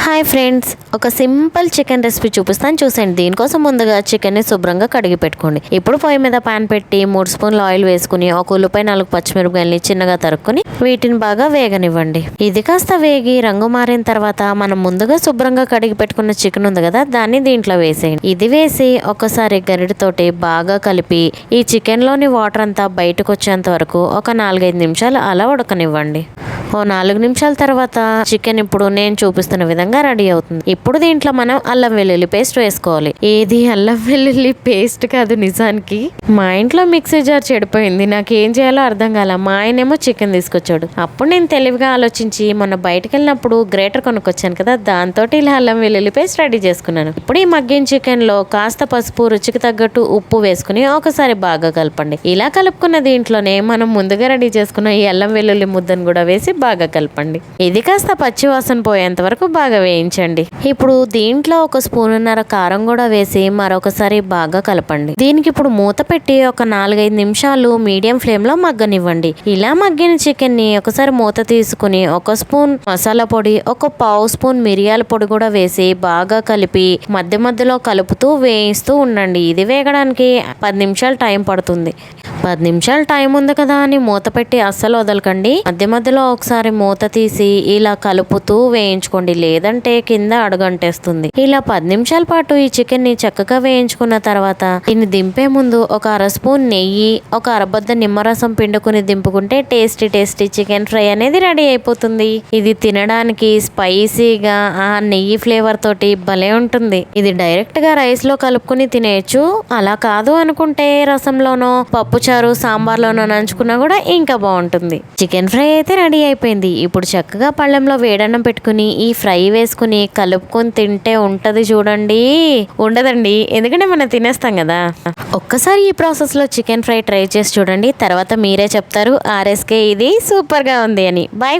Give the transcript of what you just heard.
Hi friends, ఒక simple chicken recipe చూపిస్తాను చూసేయండి. దీనికోసం ముందుగా చికెన్ని శుభ్రంగా కడిగి పెట్టుకోండి. ఇప్పుడు పొయ్యి మీద పాన్ పెట్టి 3 స్పూన్లు ఆయిల్ వేసుకుని ఒక ఉల్లిపాయ 4 పచ్చిమిరపకాయలని చిన్నగా తరుక్కుని వీటిని బాగా వేగనివ్వండి. ఇది కాస్త వేగి రంగు మారిన తర్వాత మనం ముందుగా శుభ్రంగా కడిగి పెట్టుకున్న చికెన్ ఉంది కదా, దాన్ని దీంట్లో వేసేయండి. ఇది వేసి ఒకసారి గరిటతోటి బాగా కలిపి ఈ చికెన్ లోని వాటర్ అంతా బయటకు వచ్చేంత వరకు ఒక 4-5 నిమిషాలు అలా ఉడకనివ్వండి. ఓ 4 నిమిషాల తర్వాత చికెన్ ఇప్పుడు నేను చూపిస్తున్న విధంగా రెడీ అవుతుంది. ఇప్పుడు దీంట్లో మనం అల్లం వెల్లుల్లి పేస్ట్ వేసుకోవాలి. ఏది అల్లం వెల్లుల్లి పేస్ట్ కాదు, నిజానికి మా ఇంట్లో మిక్సీ జార్ చెడిపోయింది. నాకు ఏం చేయాలో అర్థం కాల. మా ఆయనేమో చికెన్ తీసుకొచ్చాడు. అప్పుడు నేను తెలివిగా ఆలోచించి మొన్న బయటకు వెళ్ళినప్పుడు గ్రేటర్ కొనుక్కొచ్చాను కదా, దాంతో ఇలా అల్లం వెల్లుల్లి పేస్ట్ రెడీ చేసుకున్నాను. ఇప్పుడు ఈ మగ్గిన చికెన్ లో కాస్త పసుపు, రుచికి తగ్గట్టు ఉప్పు వేసుకుని ఒకసారి బాగా కలపండి. ఇలా కలుపుకున్న దీంట్లోనే మనం ముందుగా రెడీ చేసుకున్న ఈ అల్లం వెల్లుల్లి ముద్దను కూడా వేసి బాగా కలపండి. ఇది కాస్త పచ్చివాసన పోయేంత వరకు బాగా వేయించండి. ఇప్పుడు దీంట్లో 1 స్పూనున్నర కారం కూడా వేసి మరొకసారి బాగా కలపండి. దీనికి ఇప్పుడు మూత పెట్టి ఒక 4-5 నిమిషాలు మీడియం ఫ్లేమ్ లో మగ్గనివ్వండి. ఇలా మగ్గిన చికెన్ ని ఒకసారి మూత తీసుకుని 1 స్పూన్ మసాలా పొడి, 1/2 స్పూన్ మిరియాల పొడి కూడా వేసి బాగా కలిపి మధ్య మధ్యలో కలుపుతూ వేయిస్తూ ఉండండి. ఇది వేగడానికి 10 నిమిషాలు టైం పడుతుంది. 10 నిమిషాలు టైం ఉంది కదా అని మూత పెట్టి అస్సలు వదలకండి. మధ్య మధ్యలో ఒకసారి మూత తీసి ఇలా కలుపుతూ వేయించుకోండి, లేదంటే కింద అడుగంటేస్తుంది. ఇలా 10 నిమిషాల పాటు ఈ చికెన్ ని చక్కగా వేయించుకున్న తర్వాత దీన్ని దింపే ముందు ఒక 1/2 స్పూన్ నెయ్యి, ఒక అరబద్ద నిమ్మరసం పిండుకుని దింపుకుంటే టేస్టీ చికెన్ ఫ్రై అనేది రెడీ అయిపోతుంది. ఇది తినడానికి స్పైసీగా ఆ నెయ్యి ఫ్లేవర్ తోటి భలే ఉంటుంది. ఇది డైరెక్ట్ గా రైస్ లో కలుపుకుని తినేయచ్చు. అలా కాదు అనుకుంటే రసంలోనో పప్పుచారు సాంబార్లోనో నంచుకున్నా కూడా ఇంకా బాగుంటుంది. చికెన్ ఫ్రై అయితే రెడీ అయిపోయింది. ఇప్పుడు చక్కగా పళ్ళెంలో వేడన్నం పెట్టుకుని ఈ ఫ్రై వేసుకుని కలుపుకొని తింటే ఉంటది చూడండి. ఉండదండి, ఎందుకంటే మనం తినేస్తాం కదా. ఒక్కసారి ఈ ప్రాసెస్ లో చికెన్ ఫ్రై ట్రై చేసి చూడండి, తర్వాత మీరే చెప్తారు ఆర్ఎస్కే ఇది సూపర్ గా ఉంది అని. బై.